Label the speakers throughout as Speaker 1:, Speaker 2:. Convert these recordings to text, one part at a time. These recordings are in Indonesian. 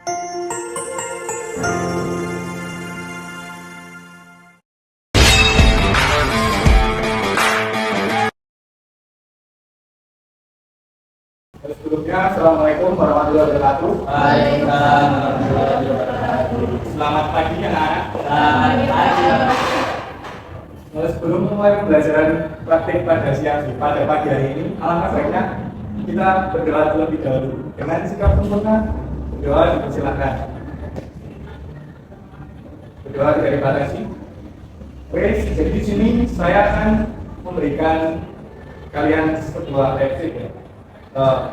Speaker 1: Sebelumnya, Assalamualaikum warahmatullahi wabarakatuh.
Speaker 2: Waalaikumsalam warahmatullahi wabarakatuh.
Speaker 1: Selamat pagi anak-anak.
Speaker 2: Selamat pagi.
Speaker 1: Sebelum mulai pembelajaran praktik pada pagi hari ini, alangkah baiknya kita berdoa terlebih dahulu. Dengan sikap sempurna, berdoa dipersilakan. Berdoa dari batasi. Oke, jadi di sini saya akan memberikan kalian sebuah leksi ya.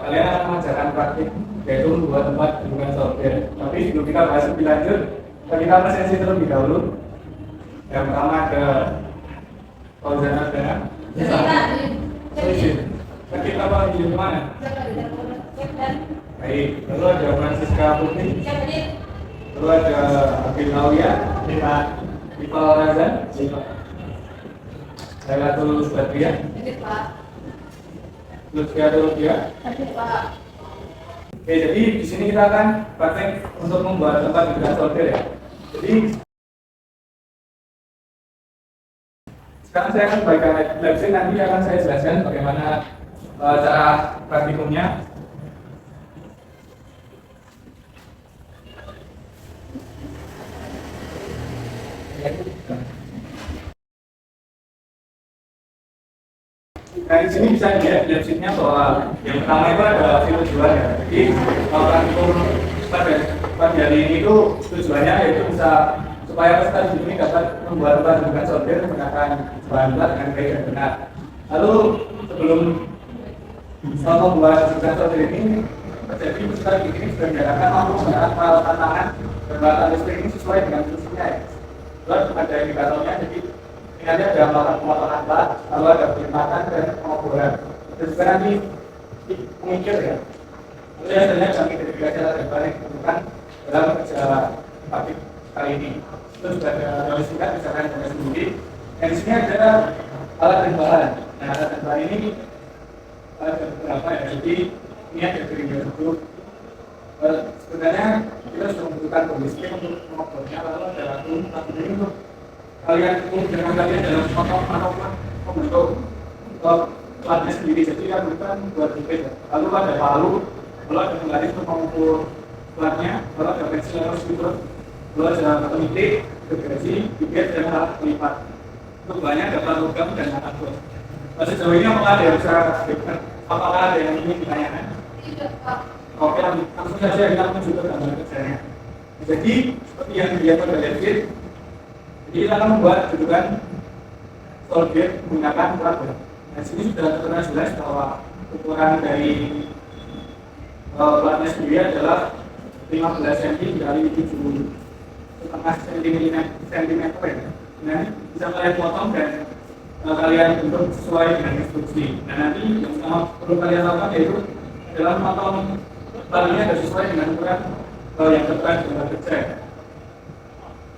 Speaker 1: Kalian akan mengajarkan praktik yaitu membuat tempat hubungan software. Tapi sebelum kita bahas lebih lanjut, kita presentasi terlebih dahulu. Yang pertama ada Fauzan Ardana. Kita apa di mana? Baik. Lalu ada Francisca Putri. Lalu ada Abil Nauya. Iqbal Razan. Lailatul Badriah. Lutfia Dulfia. Oke, jadi di sini kita akan praktek untuk membuat tempat hubungan software ya. Jadi sekarang saya akan bagikan leksi, nanti akan saya jelaskan bagaimana cara praktikumnya. Nah, di sini bisa dilihat sheet-nya bahwa yang pertama itu ada tujuan ya. Jadi kalau praktikum pada hari ini itu tujuannya yaitu bisa supaya peserta di sini dapat membuat tempat software menggunakan bahan plat dengan baik dan benar. Lalu sebelum membuat software ini, jadi peserta di sini sudah diarahkan mampu menggunakan peralatan tangan dan peralatan listrik ini sesuai dengan fungsinya ya. Lalu ada indikatornya, jadi ini ada melakukan pemotongan plat, lalu ada penyempatan dan pengoboran. Dan juga nanti pengikir ya. Lalu hasilnya kami identifikasi alat dan barang yang ditemukan dalam kerja praktik kali ini. Itu juga ada garis singkat misalkan dengan sendiri. Dan di sini ada alat dan bahan. Nah, alat dan bahan ini ada beberapa ya. Jadi ini ada piringan dulu. Sebenarnya kita sudah membutuhkan kondisi untuk mengobornya, lalu ada lagu ini untuk kalian dengan kalian dalam potong atau membentuk platnya sendiri. Jadi yang bukan buat jepit. Lalu ada palu, lalu ada penggaris untuk mengukur platnya, lalu ada pensil atau sliver, lalu ada penitik, gergaji, bibir dan alat pelipat. Untuk banyak ada plat logam dan alat bot. Sejauh ini apakah ada yang bisa apakah ada yang ingin ditanyakan?
Speaker 3: Tidak, Pak.
Speaker 1: Oke, langsung saja kita menuju ke gambar kerjanya. Jadi seperti yang dilihat pada leaflet, jadi kita akan membuat kedudukan software menggunakan plat. Nah, sini sudah tertera jelas bahwa ukuran dari platnya sendiri adalah 15 cm kali 7,5 cm ya. Nah, bisa kalian potong dan kalian bentuk sesuai dengan instruksi. Nah, nanti yang perlu kalian lakukan yaitu adalah memotong platnya dan sesuai dengan ukuran yang tertera di dalam kerja.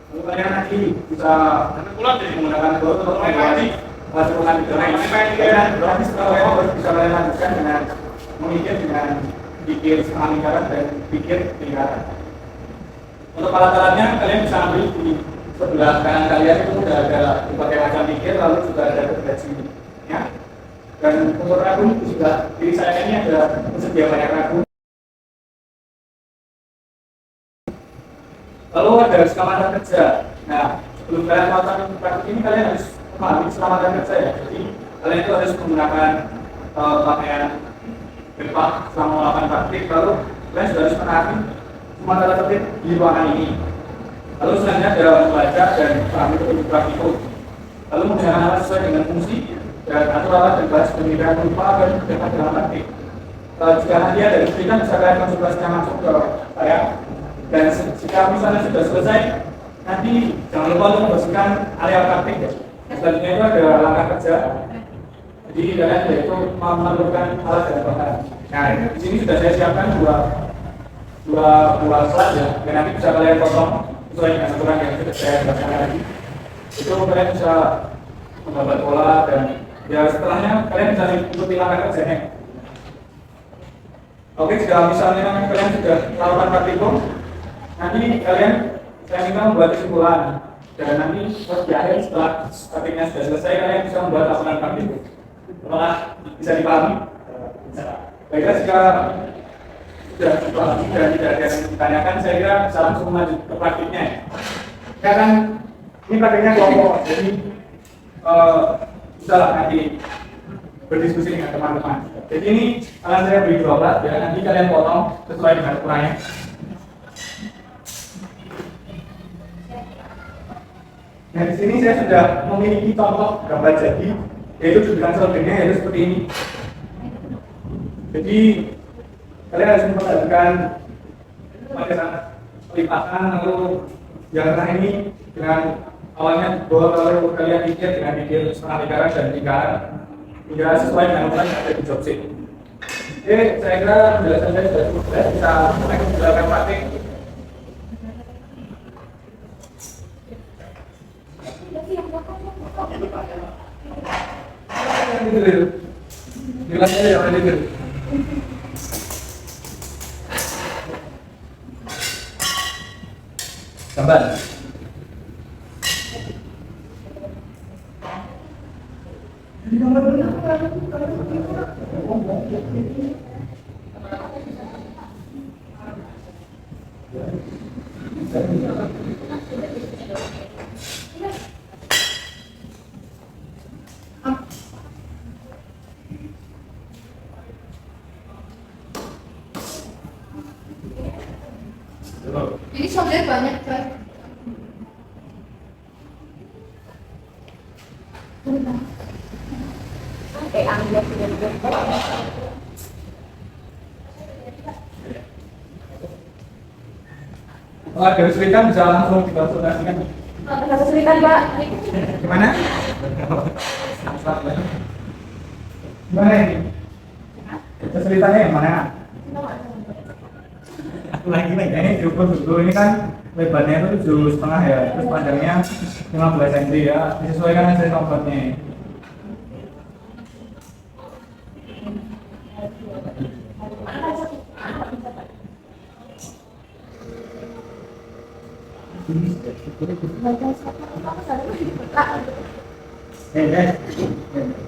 Speaker 1: Lalu kalian nanti bisa menggunakan bot untuk melewati hasilkan di dalam dan nanti setelah bisa kalian lanjutkan dengan mengikir dengan pikir setengah lingkaran dan pikir lingkaran. Untuk alat-alatnya kalian bisa ambil di sebelah kanan kalian, itu sudah ada berbagai macam pikir, lalu juga ada gergajinya. Dan untuk ragu juga di saya ini ada tersedia banyak ragu. Lalu ada keselamatan kerja. Nah, sebelum kalian melakukan praktik ini kalian harus memahami keselamatan kerja ya. Jadi kalian itu harus menggunakan pakaian berpak selama melakukan praktik. Lalu kalian juga harus menaati semua tata tertib di ruangan ini. Lalu selanjutnya ada membaca dan pahami petunjuk praktikum. Lalu menggunakan alat sesuai dengan fungsi dan atur alat dan bahas pemilihan rupa dan dapat dalam praktik. Jika nanti ada kesulitan bisa kalian konsultasinya langsung ke saya. Dan jika misalnya sudah selesai, nanti jangan lupa untuk membersihkan area praktik ya. Selanjutnya itu ada langkah kerja. Jadi kalian yaitu memerlukan alat dan bahan. Nah, di sini sudah saya siapkan dua buah plat ya. Dan nanti bisa kalian potong sesuai dengan ukuran yang sudah saya jelaskan tadi. Itu kalian bisa membuat pola dan ya setelahnya kalian bisa ikuti langkah kerjanya. Oke, jika misalnya kalian sudah melakukan praktikum, nanti kalian saya minta membuat kesimpulan dan nanti di akhir setelah praktiknya sudah selesai kalian bisa membuat laporan praktik. Apakah bisa dipahami? Bisa. Baiklah, jika sudah tidak ada yang ditanyakan, saya kira bisa langsung lanjut ke praktiknya. Sekarang ini praktiknya kelompok, jadi bisa nanti berdiskusi dengan teman-teman. Jadi ini akan saya beri 12 ya, nanti kalian potong sesuai dengan ukurannya. Nah, di sini saya sudah memiliki contoh gambar jadi, yaitu judulan selebihnya yaitu seperti ini. Jadi kalian harus memperhatikan pada saat pelipatan lalu yang tengah ini dengan awalnya bahwa kalau kalian pikir dengan pikir setengah lingkaran dan lingkaran hingga sesuai dengan ukuran yang ada di job sheet. Oke, saya kira penjelasan saya sudah cukup, saya bisa menjelaskan praktik. Jelasnya yang ada di gambar.
Speaker 2: Ini soalnya banyak kan?
Speaker 1: Garis berikan bisa langsung dikonsultasikan.
Speaker 2: Garis berikan, Pak.
Speaker 1: Gimana? Gimana ini? Kesulitannya yang mana? Lagi ini diukur dulu, ini kan lebarnya itu 7,5 ya, terus panjangnya 15 cm ya, disesuaikan dengan komportnya.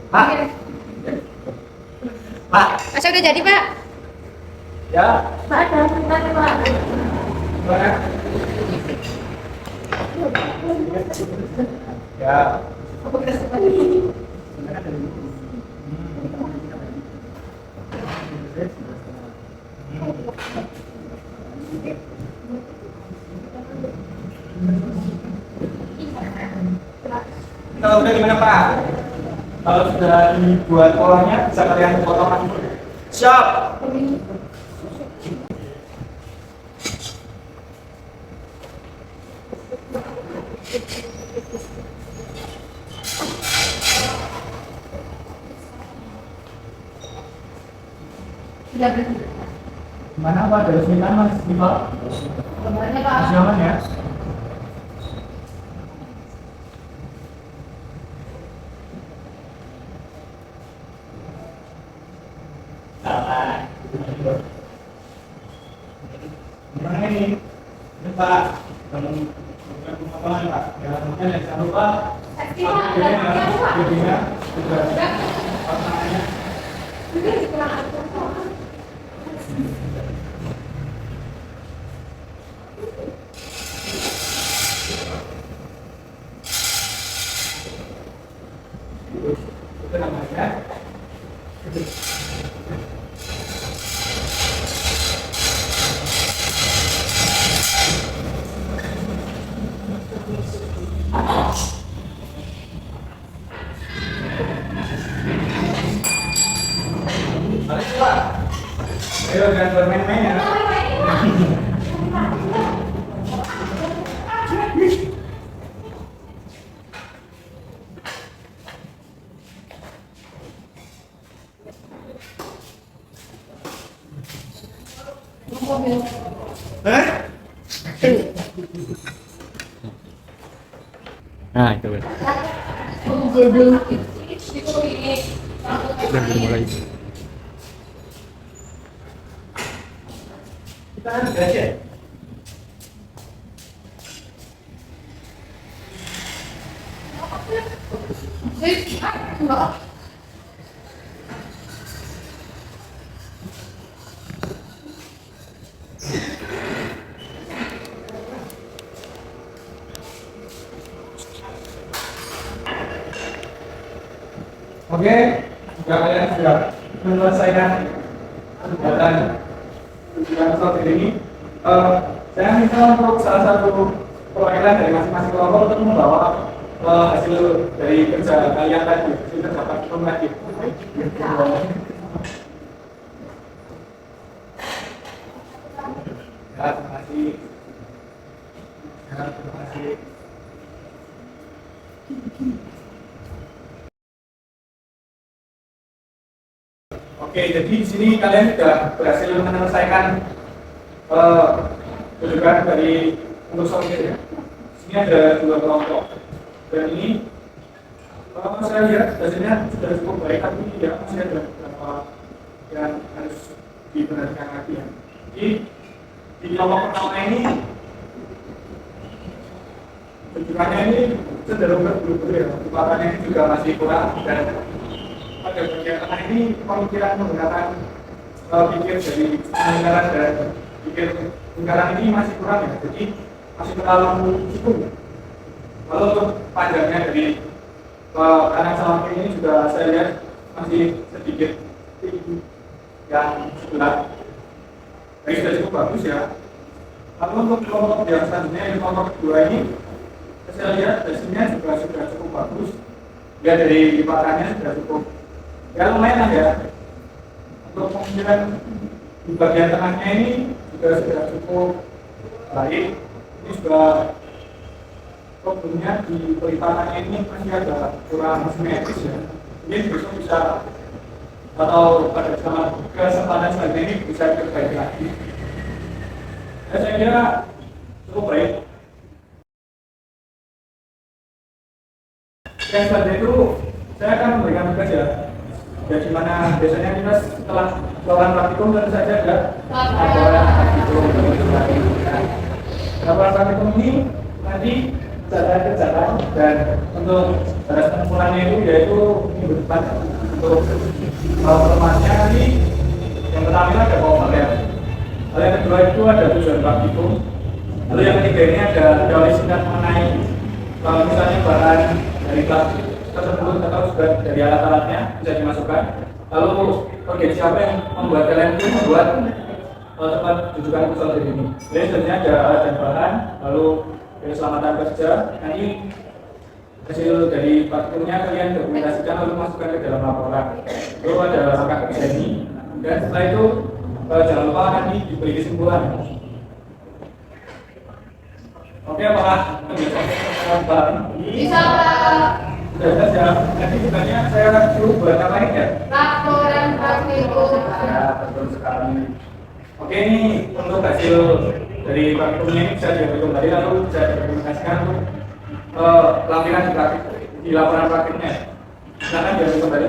Speaker 1: Pak. Pak.
Speaker 2: Masa udah jadi, Pak?
Speaker 1: Ya.
Speaker 2: Pak, ada gimana, Pak?
Speaker 1: Gimana? Ya. Kalau udah gimana Pak? Kalau sudah dibuat polanya bisa kalian potong langsung. Siap.
Speaker 2: Sudah berhenti.
Speaker 1: Gimana Pak? Dari sini kan Mas Iqbal?
Speaker 2: Gambarnya, Pak.
Speaker 1: Masih aman ya? Gimana ini? Ini Pak, kamu bukan pemotongan Pak. Ya, mungkin jangan lupa. Jadinya juga pasangannya. Itu namanya. Ayo jangan bermain-main ya.
Speaker 3: Nah, itu benar. Udah mulai.
Speaker 1: Kita kan gaji ya?
Speaker 2: kok.
Speaker 1: Oke, jika kalian sudah menyelesaikan kegiatan seperti ini, saya minta untuk salah satu perwakilan dari masing-masing kelompok untuk membawa hasil dari kerja kalian tadi, hasil kerja praktikum tadi. Ya, terima kasih. Ya, terima kasih. Oke, jadi di sini kalian sudah berhasil menyelesaikan rujukan dari untuk sortir ya. Di sini ada 2 kelompok dan ini kalau saya lihat hasilnya sudah cukup baik, tapi ya masih ada beberapa yang harus dibenarkan lagi ya. Jadi di kelompok pertama ini rujukannya ini cenderung berburu ya, kekuatannya ini juga masih kurang dan pada bagian tengah ini pemikiran menggunakan pikir dari lingkaran dan pikir lingkaran ini masih kurang ya, jadi masih terlalu cukup. Lalu untuk panjangnya dari kanan sama kiri ini juga saya lihat masih sedikit yang sebelah. Ini sudah cukup bagus ya. Lalu untuk kelompok yang selanjutnya, yang kelompok kedua ini, saya lihat hasilnya juga sudah cukup bagus. Ya dari lipatannya sudah cukup. Ya lumayan lah ya. Untuk pemikiran di bagian tengahnya ini juga sudah cukup baik. Ini juga problemnya di pelipatannya ini masih ada kurang simetris ya. Ini besok bisa atau pada kesempatan selanjutnya ini bisa diperbaiki lagi. Ya, saya kira cukup baik. Yang selanjutnya itu saya akan memberikan tugas ya. Ya dimana biasanya kita setelah laporan praktikum tentu saja ada laporan praktikum. Laporan praktikum ini nanti cara kerjakan dan untuk batas pengumpulannya itu yaitu minggu depan. Untuk formatnya nanti yang pertama ada cover ya. Lalu yang kedua itu ada tujuan praktikum. Lalu yang ketiga ini ada teori singkat mengenai kalau misalnya bahan dari kelas tersebut atau sudah dari alat-alatnya bisa dimasukkan. Lalu urgensi apa yang membuat kalian itu membuat tempat rujukan pesawat ini. Jadi sebenarnya ada alat dan bahan, lalu keselamatan kerja. Nanti hasil dari praktikumnya kalian dokumentasikan lalu masukkan ke dalam laporan. Lalu ada langkah kerja ini, dan setelah itu jangan lupa nanti diberi kesimpulan. Oke, apakah bisa?
Speaker 2: Bisa, Pak.
Speaker 1: Sudah ya. Nanti bukannya saya suruh buat apa ini ya?
Speaker 2: Laporan praktikum.
Speaker 1: Ya, betul sekali. Oke, ini untuk hasil dari praktikumnya ini bisa diambil kembali lalu bisa didokumentasikan untuk lampiran di praktik di laporan praktiknya. Silakan diambil kembali.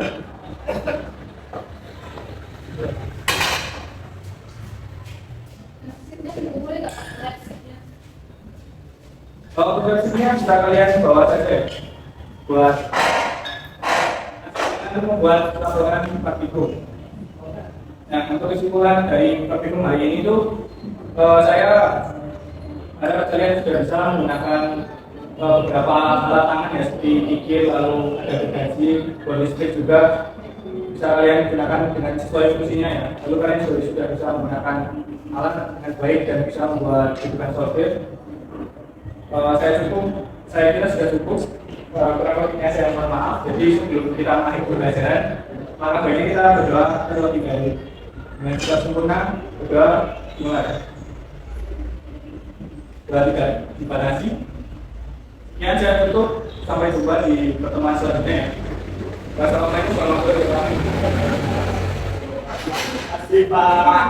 Speaker 1: Kalau tugasnya bisa kalian bawa saja buat untuk membuat laporan praktikum. Nah, untuk kesimpulan dari praktikum hari ini itu saya harap kalian sudah bisa menggunakan beberapa alat tangan ya seperti kikil, lalu ada gergaji, body stick juga bisa kalian gunakan dengan sesuai fungsinya ya. Lalu kalian sudah bisa menggunakan alat dengan baik dan bisa membuat rujukan sortir. Saya kira sudah cukup. Kurang lebihnya saya mohon maaf. Jadi sebelum kita mengakhiri pembelajaran, maka baiknya kita berdoa terlebih dahulu. Dengan kita sempurna, berdoa dimulai. Doa dibatasi. Sekian saya tutup. Sampai jumpa di pertemuan selanjutnya. Wassalamualaikum warahmatullahi wabarakatuh. Terima kasih Pak.